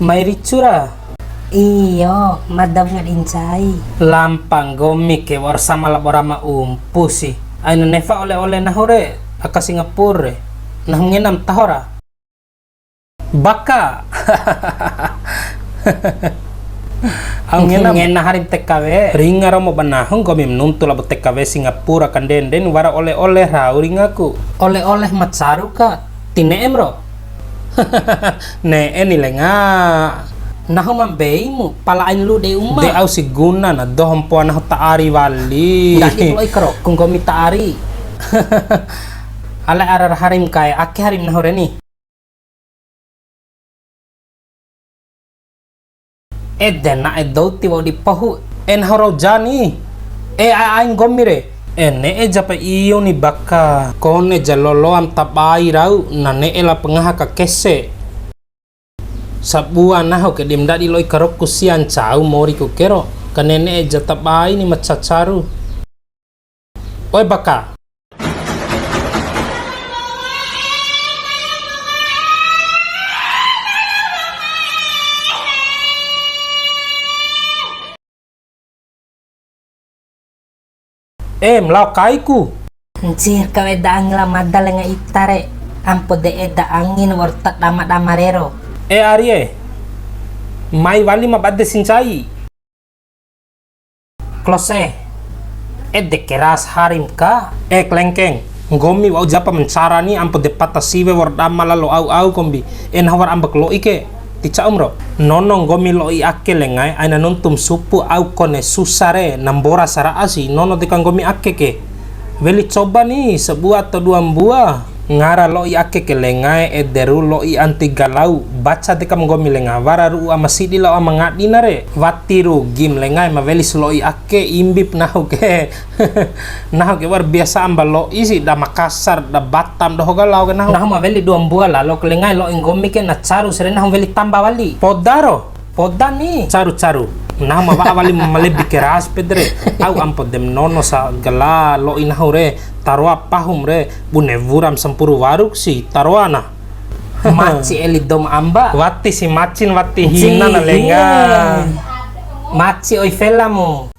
May ritsura. Iyo, madam nga incay. Lampang gomi ke war sama labora maumpusi. Ay no nefa ole-ole na hore. Aka Singapore. Nahunginam tahora. Baka. Ang ngena na harim TKW. Ringa mo banahong gomi nuntu labo TKW Singapura kan den wara ole-ole rau ringaku. Ole-ole matsaru ka. Tineem ro. Ne nilai nga. Nahumang mo palain lu de umma. De au siguna na dohom po na taari wali. Dahil lo ikaro kung gomi taari. Ala arar harim kay aki harim na horeni. Den na daw tiwa di pahu. En haraw jani. Aing gomire. Ne japa iyo ni baka. Kone jalolo am tabai rau na ne ela pengaha ka kese. Sabua naho ke dim dadi loi karok kusian cau mori ku kero kanene jatabai ni macacaru. Oi baka. Mlau kaiku. Njir kawe daang la madal nga itare. Ampo de eda angin wartat dama-damarero. Arye. Mai wali mabadde sincai. Klose. De keras harim ka. Klengkeng. Ngomi wau japa mencarani ampo de patasiwe wardama lalo au kombi. Hawar ambak lo ike. Tica umro. Nono ngomi lo i ake lengai aina nuntum supu au kone susare nambora sara asi nono dekang gomi ake ke. Weli coba nih sebuah atau dua buah. Ngara lo i ake ke lengai deru lo i anti galau baca dekam gomi lenga wararu amasidi lo amangadi nare watiru gim lengai mavelis lo i ake imbip nahu ke war biasa amba lo isi da Makassar da Batam da hogalau ke nahu maveli dua buah lah lo ke lengai lo ingomi ke na caru sere nahu veli tambah wali podaro podani caru nah ma wali malebi keras pedre au ampo dem nono sa gala lo inahu re tarwa pahum re bune vuram sempuru waruk si tarwana maci eli dom amba wati si macin wati hina na lenga maci oi felamu